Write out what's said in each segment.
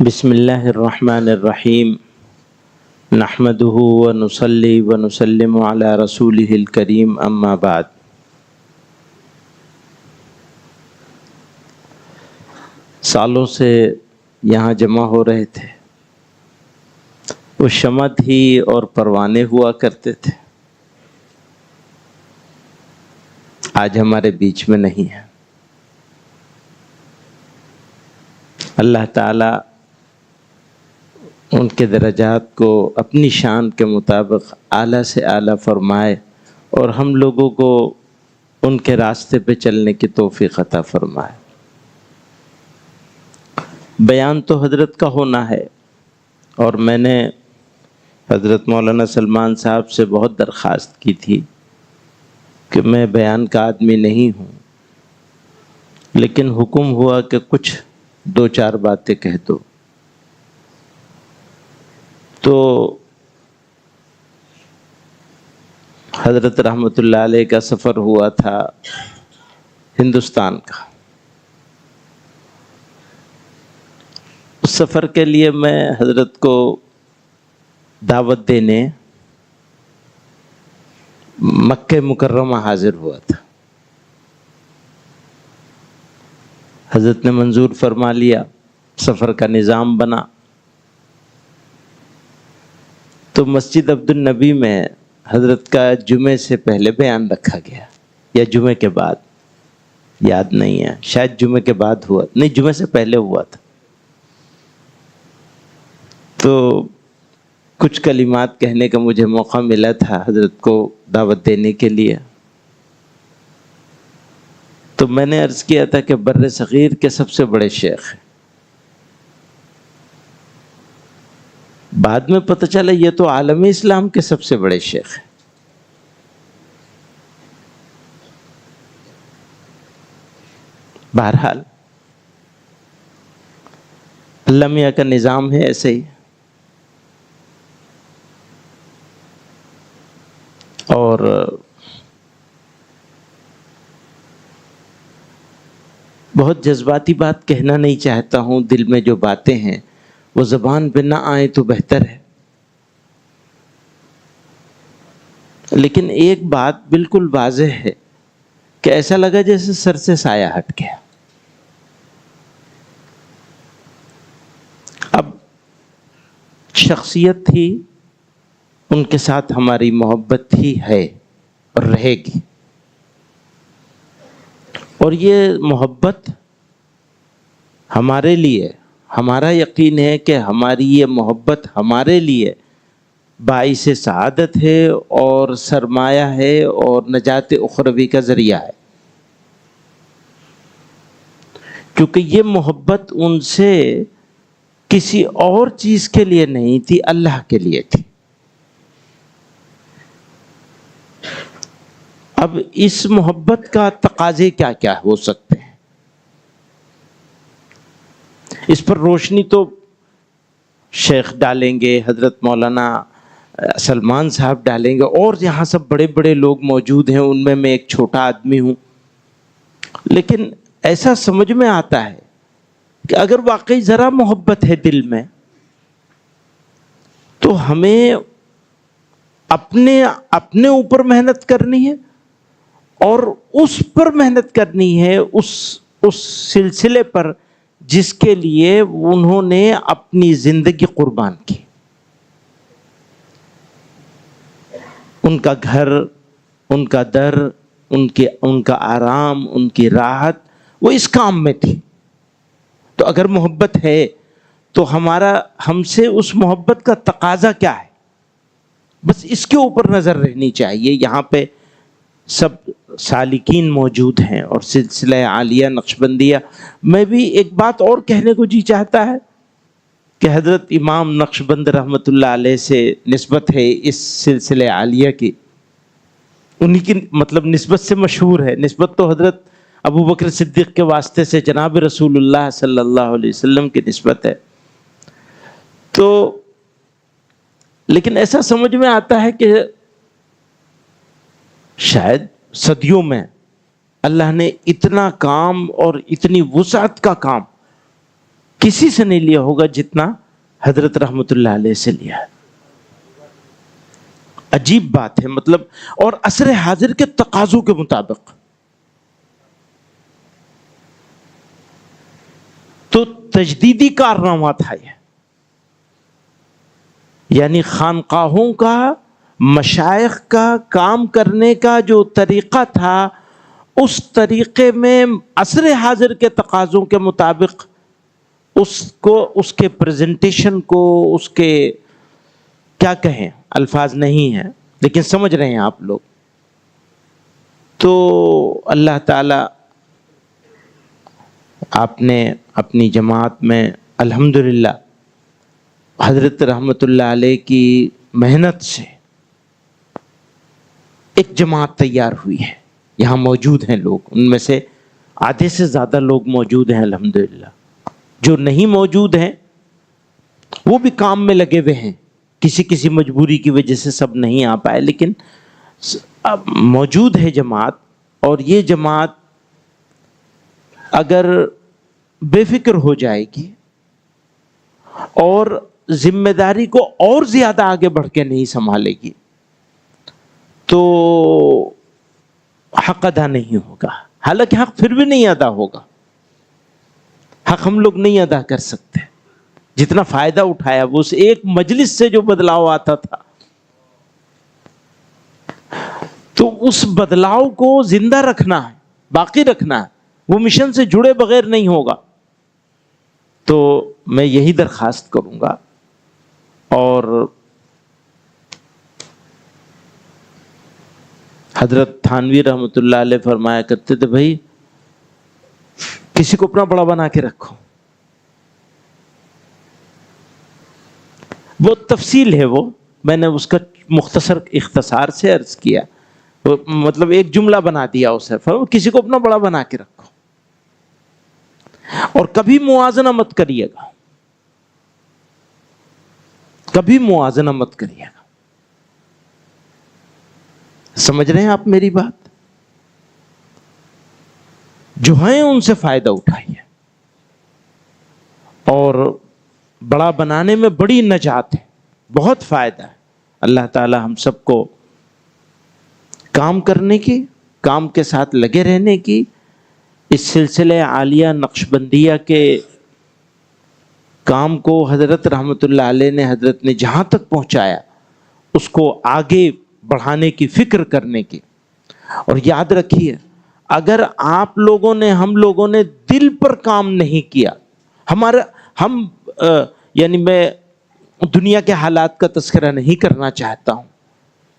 بسم اللہ الرحمن الرحیم نحمده ونصلی ونسلم علی رسولہ الکریم اما بعد۔ سالوں سے یہاں جمع ہو رہے تھے، وہ شمع ہی اور پروانے ہوا کرتے تھے، آج ہمارے بیچ میں نہیں ہے۔ اللہ تعالی ان کے درجات کو اپنی شان کے مطابق اعلیٰ سے اعلیٰ فرمائے اور ہم لوگوں کو ان کے راستے پہ چلنے کی توفیق عطا فرمائے۔ بیان تو حضرت کا ہونا ہے، اور میں نے حضرت مولانا سلمان صاحب سے بہت درخواست کی تھی کہ میں بیان کا آدمی نہیں ہوں، لیکن حکم ہوا کہ کچھ دو چار باتیں کہہ دو۔ تو حضرت رحمۃ اللہ علیہ کا سفر ہوا تھا ہندوستان کا۔ اس سفر کے لیے میں حضرت کو دعوت دینے مکہ مکرمہ حاضر ہوا تھا۔ حضرت نے منظور فرما لیا، سفر کا نظام بنا، تو مسجد عبد النبی میں حضرت کا جمعے سے پہلے بیان رکھا گیا، یا جمعے کے بعد، یاد نہیں ہے، شاید جمعے کے بعد ہوا، نہیں جمعے سے پہلے ہوا تھا۔ تو کچھ کلمات کہنے کا مجھے موقع ملا تھا حضرت کو دعوت دینے کے لیے۔ تو میں نے عرض کیا تھا کہ بر صغیر کے سب سے بڑے شیخ ہیں۔ بعد میں پتہ چلا یہ تو عالم اسلام کے سب سے بڑے شیخ ہیں۔ بہرحال اللہ میاں کا نظام ہے ایسے ہی۔ اور بہت جذباتی بات کہنا نہیں چاہتا ہوں، دل میں جو باتیں ہیں وہ زبان پہ نہ آئیں تو بہتر ہے، لیکن ایک بات بالکل واضح ہے کہ ایسا لگا جیسے سر سے سایہ ہٹ گیا۔ اب شخصیت تھی، ان کے ساتھ ہماری محبت ہی ہے اور رہے گی، اور یہ محبت ہمارے لیے، ہمارا یقین ہے کہ ہماری یہ محبت ہمارے لیے باعث سعادت ہے اور سرمایہ ہے اور نجات اخروی کا ذریعہ ہے، کیونکہ یہ محبت ان سے کسی اور چیز کے لیے نہیں تھی، اللہ کے لیے تھی۔ اب اس محبت کا تقاضے کیا کیا ہو سکتے ہیں، اس پر روشنی تو شیخ ڈالیں گے، حضرت مولانا سلمان صاحب ڈالیں گے، اور یہاں سب بڑے بڑے لوگ موجود ہیں، ان میں ایک چھوٹا آدمی ہوں۔ لیکن ایسا سمجھ میں آتا ہے کہ اگر واقعی ذرا محبت ہے دل میں، تو ہمیں اپنے اوپر محنت کرنی ہے، اور اس پر محنت کرنی ہے، اس سلسلے پر جس کے لیے انہوں نے اپنی زندگی قربان کی۔ ان کا گھر، ان کا در، ان کا آرام، ان کی راحت، وہ اس کام میں تھی۔ تو اگر محبت ہے تو ہم سے اس محبت کا تقاضا کیا ہے، بس اس کے اوپر نظر رہنی چاہیے۔ یہاں پہ سب سالکین موجود ہیں اور سلسلہ عالیہ نقشبندیہ۔ میں بھی ایک بات اور کہنے کو جی چاہتا ہے کہ حضرت امام نقشبند رحمۃ اللہ علیہ سے نسبت ہے اس سلسلہ عالیہ کی، انہی کی مطلب نسبت سے مشہور ہے۔ نسبت تو حضرت ابو بکر صدیق کے واسطے سے جناب رسول اللہ صلی اللہ علیہ وسلم کی نسبت ہے۔ تو لیکن ایسا سمجھ میں آتا ہے کہ شاید صدیوں میں اللہ نے اتنا کام اور اتنی وسعت کا کام کسی سے نہیں لیا ہوگا جتنا حضرت رحمت اللہ علیہ سے لیا ہے۔ عجیب بات ہے، مطلب، اور عصر حاضر کے تقاضوں کے مطابق۔ تو تجدیدی کارنامہ تھا یہ، یعنی خانقاہوں کا، مشائخ کا کام کرنے کا جو طریقہ تھا، اس طریقے میں عصر حاضر کے تقاضوں کے مطابق اس کو، اس کے پریزنٹیشن کو، اس کے کیا کہیں، الفاظ نہیں ہیں لیکن سمجھ رہے ہیں آپ لوگ۔ تو اللہ تعالی آپ نے اپنی جماعت میں الحمدللہ حضرت رحمت اللہ علیہ کی محنت سے ایک جماعت تیار ہوئی ہے۔ یہاں موجود ہیں لوگ، ان میں سے آدھے سے زیادہ لوگ موجود ہیں الحمدللہ۔ جو نہیں موجود ہیں وہ بھی کام میں لگے ہوئے ہیں، کسی مجبوری کی وجہ سے سب نہیں آ پائے، لیکن اب موجود ہے جماعت۔ اور یہ جماعت اگر بے فکر ہو جائے گی اور ذمہ داری کو اور زیادہ آگے بڑھ کے نہیں سنبھالے گی تو حق ادا نہیں ہوگا۔ حالانکہ حق پھر بھی نہیں ادا ہوگا، حق ہم لوگ نہیں ادا کر سکتے۔ جتنا فائدہ اٹھایا وہ اس ایک مجلس سے جو بدلاؤ آتا تھا، تو اس بدلاؤ کو زندہ رکھنا ہے، باقی رکھنا ہے، وہ مشن سے جڑے بغیر نہیں ہوگا۔ تو میں یہی درخواست کروں گا۔ اور حضرت تھانوی رحمۃ اللہ علیہ فرمایا کرتے تھے، بھائی کسی کو اپنا بڑا بنا کے رکھو۔ وہ تفصیل ہے، وہ میں نے اس کا مختصر اختصار سے عرض کیا، مطلب ایک جملہ بنا دیا اسے، کسی کو اپنا بڑا بنا کے رکھو اور کبھی موازنہ مت کریے گا، کبھی موازنہ مت کریے گا۔ سمجھ رہے ہیں آپ میری بات؟ جو ہیں ان سے فائدہ اٹھائیے، اور بڑا بنانے میں بڑی نجات ہے، بہت فائدہ ہے۔ اللہ تعالی ہم سب کو کام کرنے کی، کام کے ساتھ لگے رہنے کی، اس سلسلہ عالیہ نقشبندیہ کے کام کو حضرت رحمت اللہ علیہ نے، حضرت نے جہاں تک پہنچایا اس کو آگے بڑھانے کی فکر کرنے کی۔ اور یاد رکھیے، اگر آپ لوگوں نے، ہم لوگوں نے دل پر کام نہیں کیا، ہم یعنی میں دنیا کے حالات کا تذکرہ نہیں کرنا چاہتا ہوں،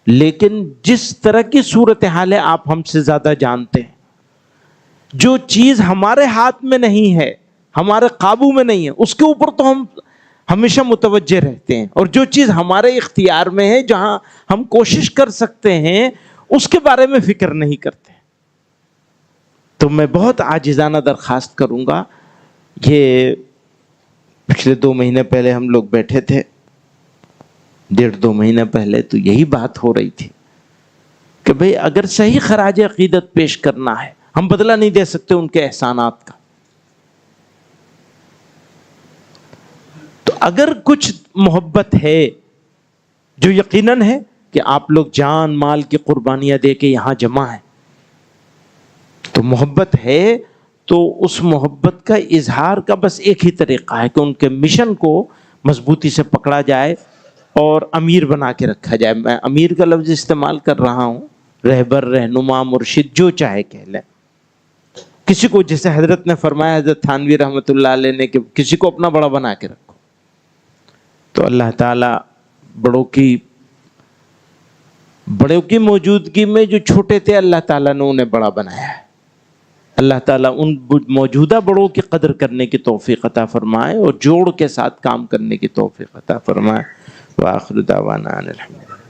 لیکن جس طرح کی صورتحال ہے آپ ہم سے زیادہ جانتے ہیں۔ جو چیز ہمارے ہاتھ میں نہیں ہے، ہمارے قابو میں نہیں ہے، اس کے اوپر تو ہم ہمیشہ متوجہ رہتے ہیں، اور جو چیز ہمارے اختیار میں ہے، جہاں ہم کوشش کر سکتے ہیں، اس کے بارے میں فکر نہیں کرتے۔ تو میں بہت عاجزانہ درخواست کروں گا، یہ پچھلے 2 مہینے پہلے ہم لوگ بیٹھے تھے، 1.5-2 مہینے پہلے، تو یہی بات ہو رہی تھی کہ بھئی اگر صحیح خراج عقیدت پیش کرنا ہے، ہم بدلہ نہیں دے سکتے ان کے احسانات کا، تو اگر کچھ محبت ہے، جو یقیناً ہے کہ آپ لوگ جان مال کی قربانیاں دے کے یہاں جمع ہیں، تو محبت ہے، تو اس محبت کا اظہار کا بس ایک ہی طریقہ ہے کہ ان کے مشن کو مضبوطی سے پکڑا جائے اور امیر بنا کے رکھا جائے۔ میں امیر کا لفظ استعمال کر رہا ہوں، رہبر، رہنما، مرشد، جو چاہے کہہ لیں۔ کسی کو، جیسے حضرت نے فرمایا، حضرت تھانوی رحمۃ اللہ علیہ نے، کہ کسی کو اپنا بڑا بنا کے رکھو۔ تو اللہ تعالیٰ بڑوں کی موجودگی میں جو چھوٹے تھے، اللہ تعالیٰ نے انہیں بڑا بنایا ہے۔ اللہ تعالیٰ ان موجودہ بڑوں کی قدر کرنے کی توفیق عطا فرمائے اور جوڑ کے ساتھ کام کرنے کی توفیق عطا فرمائے۔ وآخر دعوانا ان الحمدللہ۔